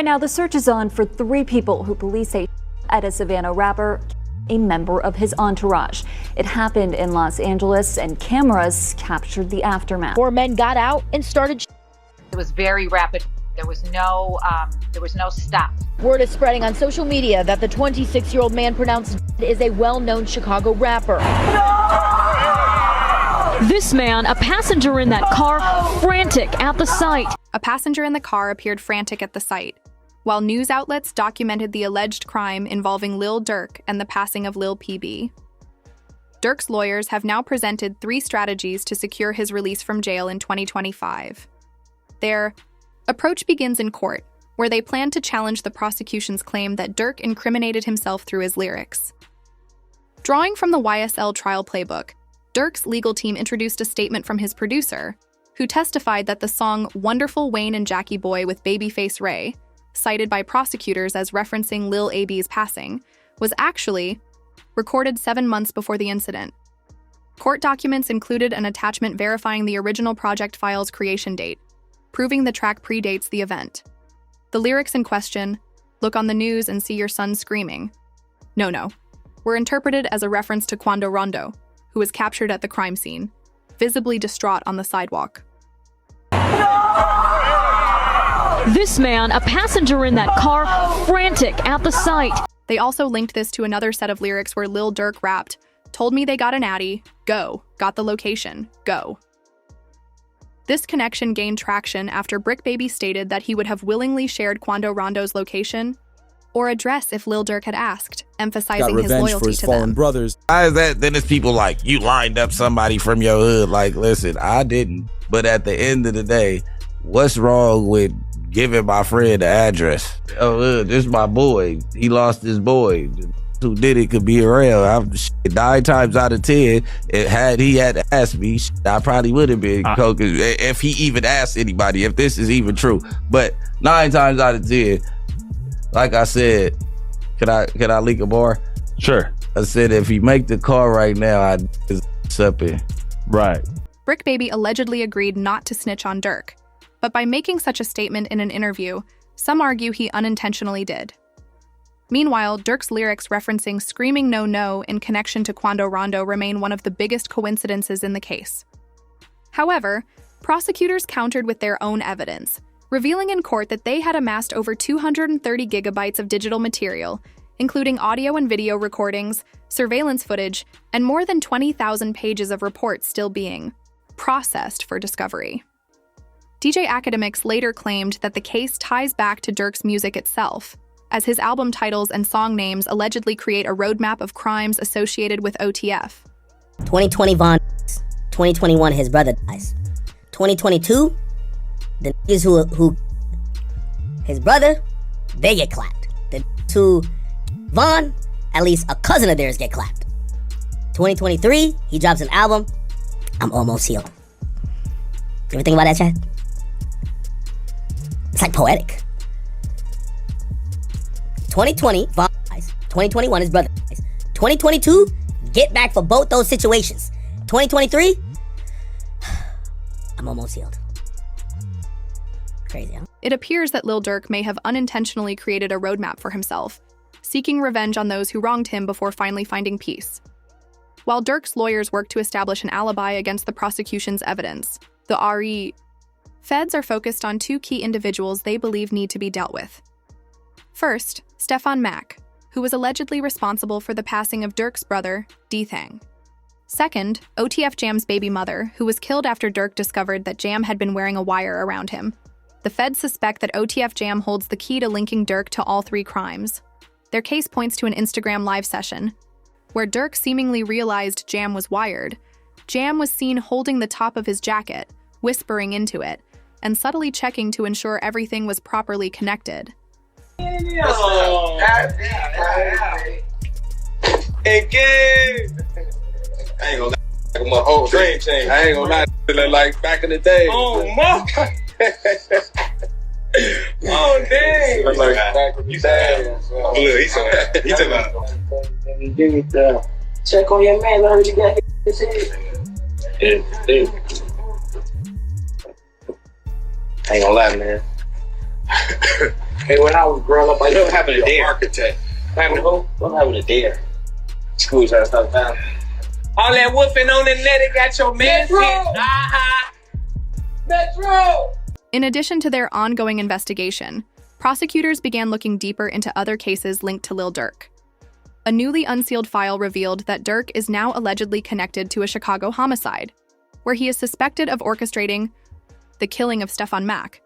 Right now, the search is on for 3 people who police say at a Savannah rapper, a member of his entourage. It happened in Los Angeles, and cameras captured the aftermath. 4 men got out and started. It was very rapid. There was no stop. Word is spreading on social media that the 26-year-old man pronounced dead is a well-known Chicago rapper. This man, a passenger in that car, frantic at the sight. A passenger in the car appeared frantic at the sight, while news outlets documented the alleged crime involving Lil Durk and the passing of Lil PB. Durk's lawyers have now presented 3 strategies to secure his release from jail in 2025. Their approach begins in court, where they plan to challenge the prosecution's claim that Durk incriminated himself through his lyrics. Drawing from the YSL trial playbook, Durk's legal team introduced a statement from his producer, who testified that the song Wonderful Wayne and Jackie Boy with Babyface Ray, cited by prosecutors as referencing Lil AB's passing, was actually recorded 7 months before the incident. Court documents included an attachment verifying the original project file's creation date, proving the track predates the event. The lyrics in question, "Look on the news and see your son screaming," no, were interpreted as a reference to Quando Rondo, who was captured at the crime scene, visibly distraught on the sidewalk. This man, a passenger in that car, frantic at the sight. They also linked this to another set of lyrics where Lil Durk rapped, "Told me they got an Addy, go, got the location, go." This connection gained traction after Brick Baby stated that he would have willingly shared Quando Rondo's location or address if Lil Durk had asked, emphasizing his loyalty for his to fallen them. brothers. Why is that? Then it's people like, you lined up somebody from your hood. Like, listen, I didn't. But at the end of the day, what's wrong with giving my friend the address? Oh, this is my boy. He lost his boy. Who did it could be around. 9 times out of 10, had he asked me, I probably would have been coke if he even asked anybody, if this is even true. But 9 times out of 10, like I said, can I leak a bar? Sure. I said if he make the call right now, I'd up it. Right. Brick Baby allegedly agreed not to snitch on Durk, but by making such a statement in an interview, some argue he unintentionally did. Meanwhile, Durk's lyrics referencing "Screaming No No" in connection to Quando Rondo remain one of the biggest coincidences in the case. However, prosecutors countered with their own evidence, revealing in court that they had amassed over 230 gigabytes of digital material, including audio and video recordings, surveillance footage, and more than 20,000 pages of reports still being processed for discovery. DJ Academics later claimed that the case ties back to Durk's music itself, as his album titles and song names allegedly create a roadmap of crimes associated with OTF. 2020 Von, 2021 his brother dies. 2022, the niggas who his brother, they get clapped. The who Von, at least a cousin of theirs get clapped. 2023, he drops an album, I'm almost healed. You ever think about that, Chad? It's like poetic. 2020, Von dies. 2021, his brother dies. 2022, get back for both those situations. 2023, I'm almost healed. Crazy, huh? It appears that Lil Durk may have unintentionally created a roadmap for himself, seeking revenge on those who wronged him before finally finding peace. While Durk's lawyers work to establish an alibi against the prosecution's evidence, the feds are focused on 2 key individuals they believe need to be dealt with. First, Stefan Mack, who was allegedly responsible for the passing of Durk's brother, D-Thang. Second, OTF Jam's baby mother, who was killed after Durk discovered that Jam had been wearing a wire around him. The feds suspect that OTF Jam holds the key to linking Durk to all 3 crimes. Their case points to an Instagram live session, where Durk seemingly realized Jam was wired. Jam was seen holding the top of his jacket, whispering into it, and subtly checking to ensure everything was properly connected. Oh, I ain't gonna lie, my whole dream changed. I ain't gonna lie, feeling like back in the day. Oh, my. Oh, dang. Like back in the day. Look, he took out. Check on your man, I heard you got his head. I ain't gonna lie, man. Hey, when I was growing up, I know what happened to Dare. Architect. What happened to who? What happened to Dare? School trying to stop time. All that whooping on the net, it got your man. Metro! In addition to their ongoing investigation, prosecutors began looking deeper into other cases linked to Lil Durk. A newly unsealed file revealed that Durk is now allegedly connected to a Chicago homicide, where he is suspected of orchestrating the killing of Stefan Mack.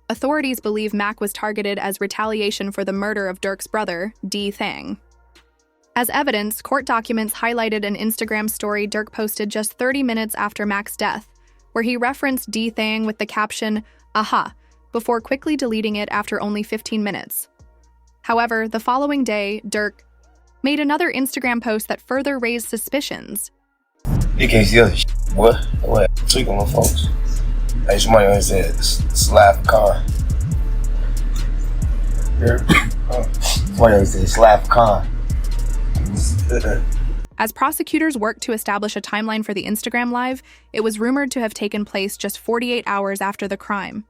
Authorities believe Mack was targeted as retaliation for the murder of Durk's brother, D. Thang. As evidence, court documents highlighted an Instagram story Durk posted just 30 minutes after Mack's death, where he referenced D. Thang with the caption, "Aha," before quickly deleting it after only 15 minutes. However, the following day, Durk made another Instagram post that further raised suspicions. You can't see other shit. What? Tweak on the folks. Hey, somebody always said, slap a car. Somebody always said, slap a car. As prosecutors worked to establish a timeline for the Instagram Live, it was rumored to have taken place just 48 hours after the crime.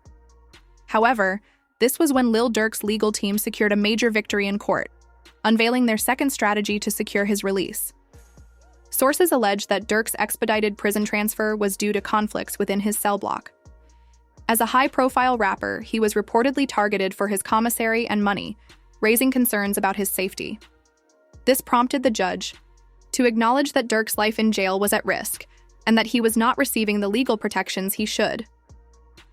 However, this was when Lil Durk's legal team secured a major victory in court, unveiling their second strategy to secure his release. Sources allege that Durk's expedited prison transfer was due to conflicts within his cell block. As a high-profile rapper, he was reportedly targeted for his commissary and money, raising concerns about his safety. This prompted the judge to acknowledge that Durk's life in jail was at risk and that he was not receiving the legal protections he should.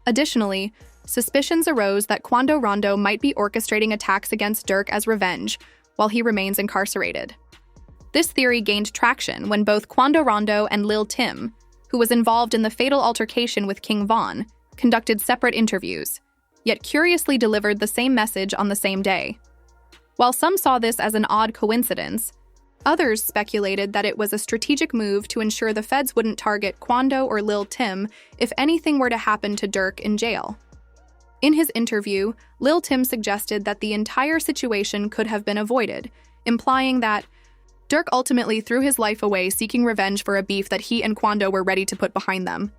Additionally, suspicions arose that Quando Rondo might be orchestrating attacks against Durk as revenge while he remains incarcerated. This theory gained traction when both Quando Rondo and Lil Tim, who was involved in the fatal altercation with King Von, conducted separate interviews, yet curiously delivered the same message on the same day. While some saw this as an odd coincidence, others speculated that it was a strategic move to ensure the feds wouldn't target Quando or Lil Tim if anything were to happen to Durk in jail. In his interview, Lil Tim suggested that the entire situation could have been avoided, implying that Durk ultimately threw his life away seeking revenge for a beef that he and Quando were ready to put behind them.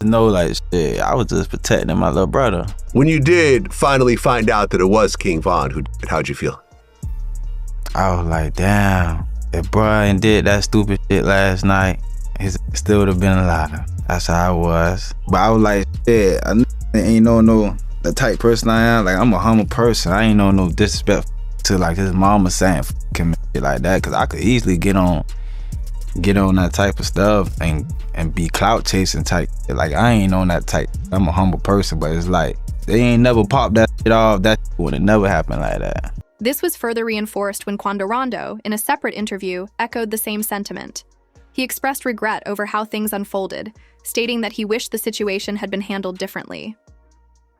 No, like, shit, I was just protecting my little brother. When you did finally find out that it was King Von who did it, how'd you feel? I was like, damn, if Brian did that stupid shit last night, he still would have been alive. That's how I was. But I was like, shit, I ain't no the type person I am. Like, I'm a humble person. I ain't no disrespect to like his mama saying f***ing me, shit like that, because I could easily get on that type of stuff and be clout chasing type. Like, I ain't on that type. I'm a humble person, but it's like they ain't never popped that shit off. That would have never happened like that. This was further reinforced when Quando Rondo, in a separate interview, echoed the same sentiment. He expressed regret over how things unfolded, stating that he wished the situation had been handled differently.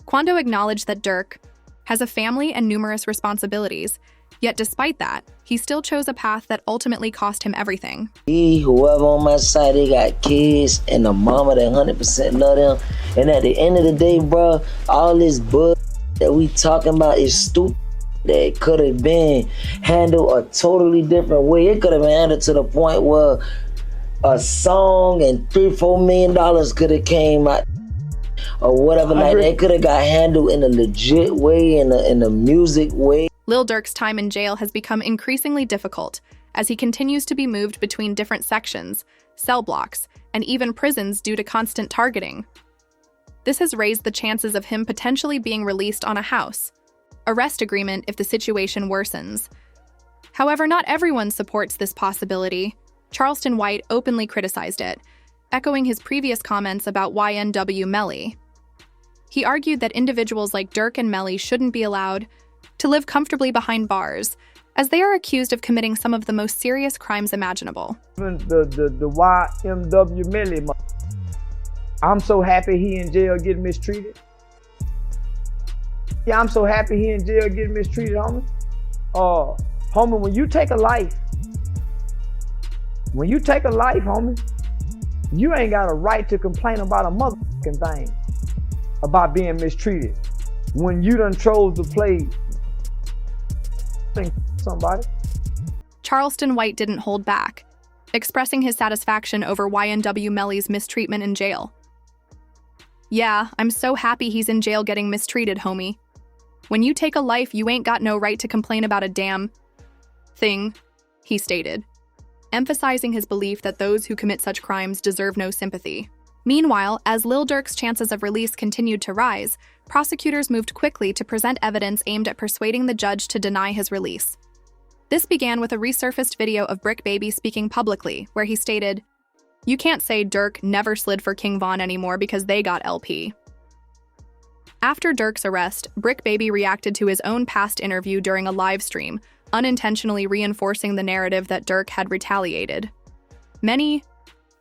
Quando acknowledged that Durk has a family and numerous responsibilities, yet despite that, he still chose a path that ultimately cost him everything. Whoever on my side, they got kids and a mama that 100% love them. And at the end of the day, bro, all this bull that we talking about is stupid. That could have been handled a totally different way. It could have been handled to the point where a song and $3-4 million could have came out or whatever. Like that could have got handled in a legit way, in a music way. Lil Durk's time in jail has become increasingly difficult as he continues to be moved between different sections, cell blocks, and even prisons due to constant targeting. This has raised the chances of him potentially being released on a house arrest agreement if the situation worsens. However, not everyone supports this possibility. Charleston White openly criticized it, echoing his previous comments about YNW Melly. He argued that individuals like Durk and Melly shouldn't be allowed to live comfortably behind bars, as they are accused of committing some of the most serious crimes imaginable. The YMW Melly, I'm so happy he in jail getting mistreated. Yeah, I'm so happy he in jail getting mistreated, homie. Homie, when you take a life, homie, you ain't got a right to complain about a motherfucking thing about being mistreated when you done chose to play somebody. Charleston White didn't hold back, expressing his satisfaction over YNW Melly's mistreatment in jail. Yeah, I'm so happy he's in jail getting mistreated, homie. When you take a life, you ain't got no right to complain about a damn thing, he stated, emphasizing his belief that those who commit such crimes deserve no sympathy. Meanwhile, as Lil Durk's chances of release continued to rise, prosecutors moved quickly to present evidence aimed at persuading the judge to deny his release. This began with a resurfaced video of Brick Baby speaking publicly, where he stated, "You can't say Durk never slid for King Von anymore because they got LP." After Durk's arrest, Brick Baby reacted to his own past interview during a live stream, unintentionally reinforcing the narrative that Durk had retaliated. Many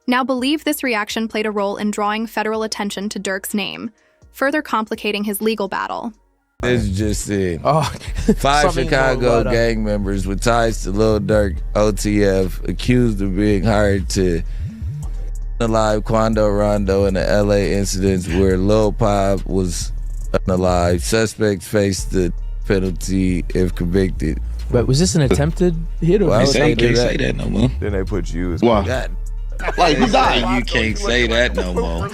now believe this reaction played a role in drawing federal attention to Durk's name, further complicating his legal battle. This just it. 5 Chicago gang members with ties to Lil Durk, OTF, accused of being hired to alive Quando Rondo in the LA incidents where Lil Pop was unalive. Suspects face the penalty if convicted. But was this an attempted hit? Or Well, They can't say that no more. Then they put you as Why? God. Like, who died? You can't say that no more.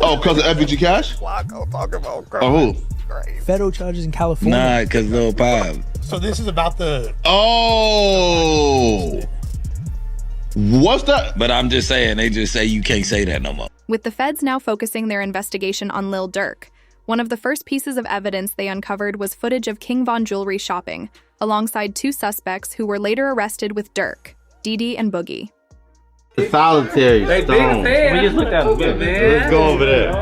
Oh, because of FBG Cash? Oh, who? federal charges in California? Nah, because Lil Pop. So this is about the... Oh! What's that? But I'm just saying, they just say you can't say that no more. With the feds now focusing their investigation on Lil Durk, one of the first pieces of evidence they uncovered was footage of King Von jewelry shopping, alongside 2 suspects who were later arrested with Durk, Dee and Boogie. The solitary stone. We just looked at him. Let's go over there.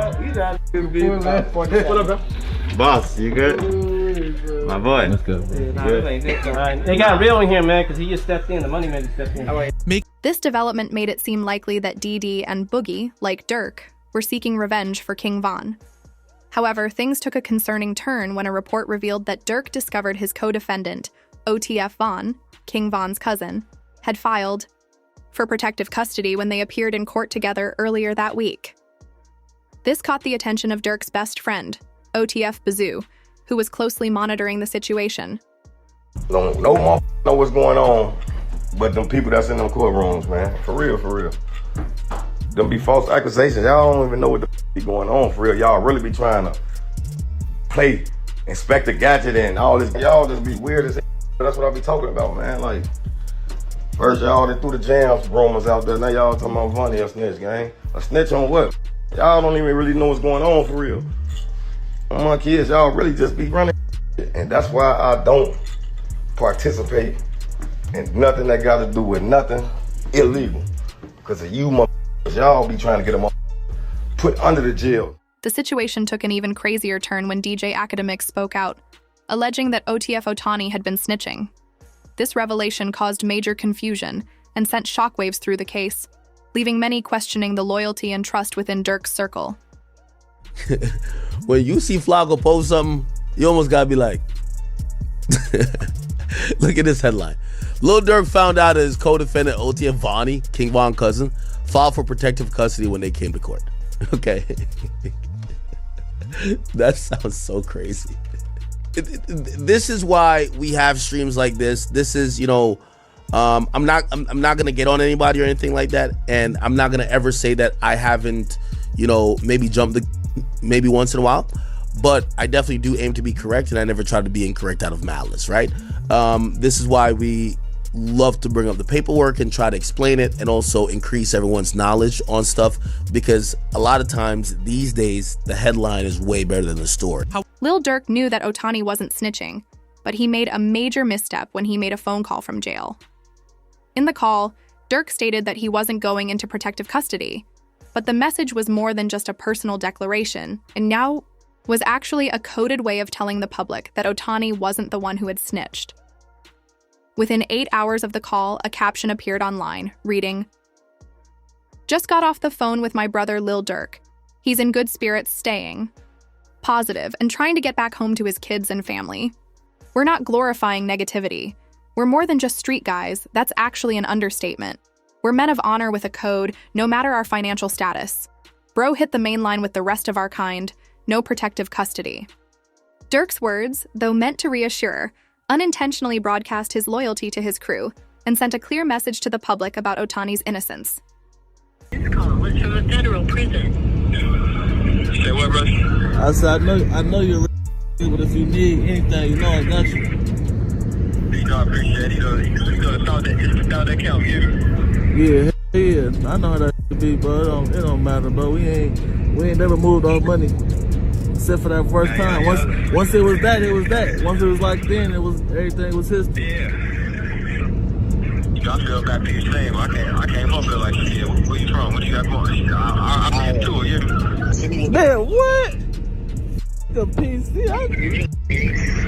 What up, bro? Boss, you good? My boy. Let's go. They got real in here, man, because he just stepped in. The money man just stepped in. This development made it seem likely that Dee and Boogie, like Durk, were seeking revenge for King Von. However, things took a concerning turn when a report revealed that Durk discovered his co-defendant, OTF Von, King Von's cousin, had filed for protective custody when they appeared in court together earlier that week. This caught the attention of Durk's best friend, OTF Bazoo, who was closely monitoring the situation. No motherfucker know what's going on, but them people that's in them courtrooms, man. For real, for real. Them be false accusations. Y'all don't even know what the be going on, for real. Y'all really be trying to play Inspector Gadget and all this. Y'all just be weird as hell. That's what I be talking about, man. Like, first y'all done threw the jams rumors out there. Now y'all talking about Vonnie a snitch, gang. A snitch on what? Y'all don't even really know what's going on, for real. My kids, y'all really just be running. And that's why I don't participate in nothing that got to do with nothing illegal. Because of you motherfuckers, y'all be trying to get them put under the jail. The situation took an even crazier turn when DJ Academics spoke out, alleging that OTF Otani had been snitching. This revelation caused major confusion and sent shockwaves through the case, leaving many questioning the loyalty and trust within Durk's circle. When you see Flacco post something, you almost gotta be like, look at this headline. Lil Durk found out that his co-defendant OTF Vonnie, King Von cousin, filed for protective custody when they came to court. Okay. That sounds so crazy. This is why we have streams like this. This is, you know, I'm not gonna get on anybody or anything like that, and I'm not gonna ever say that I haven't, you know, maybe jumped the maybe once in a while, but I definitely do aim to be correct, and I never try to be incorrect out of malice, right? This is why we love to bring up the paperwork and try to explain it, and also increase everyone's knowledge on stuff, because a lot of times these days the headline is way better than the story. Lil Durk knew that Otani wasn't snitching, but he made a major misstep when he made a phone call from jail. In the call, Durk stated that he wasn't going into protective custody, but the message was more than just a personal declaration, and now was actually a coded way of telling the public that Otani wasn't the one who had snitched. Within 8 hours of the call, a caption appeared online, reading, "Just got off the phone with my brother Lil Durk. He's in good spirits, staying positive and trying to get back home to his kids and family. We're not glorifying negativity. We're more than just street guys. That's actually an understatement. We're men of honor with a code, no matter our financial status. Bro hit the main line with the rest of our kind. No protective custody." Durk's words, though meant to reassure, unintentionally broadcast his loyalty to his crew and sent a clear message to the public about Otani's innocence. This call was from a federal prison. Say what, bro? I said, I know you're. But if you need anything, you know I got you. You know, I appreciate it. You know, it's without that count, Yeah, I know how that be, bro. It don't matter, bro. We ain't never moved our money. Except for that first time. Once it was that, it was that. Once it was like then, everything was history. Yeah. You know, I feel back to your same. I can't help it like shit. Where you from? What you got going? I'll be into it, yeah. Man, what? The PC.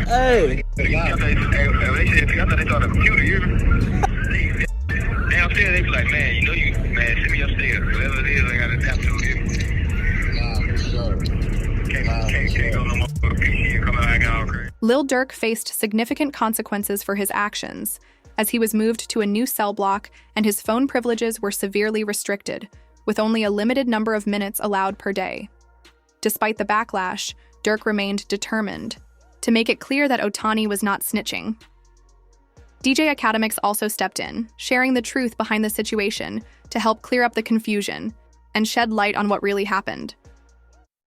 Hey. They thought they saw the computer, yeah. Downstairs, they be like, man, you know you, man, send me upstairs. Whatever it is, I gotta tap to it. Nah, for sure. Can't go no more with a PC and come out acting all crazy. Lil Durk faced significant consequences for his actions, as he was moved to a new cell block and his phone privileges were severely restricted, with only a limited number of minutes allowed per day. Despite the backlash, Durk remained determined to make it clear that Otani was not snitching. DJ Academics also stepped in, sharing the truth behind the situation to help clear up the confusion and shed light on what really happened.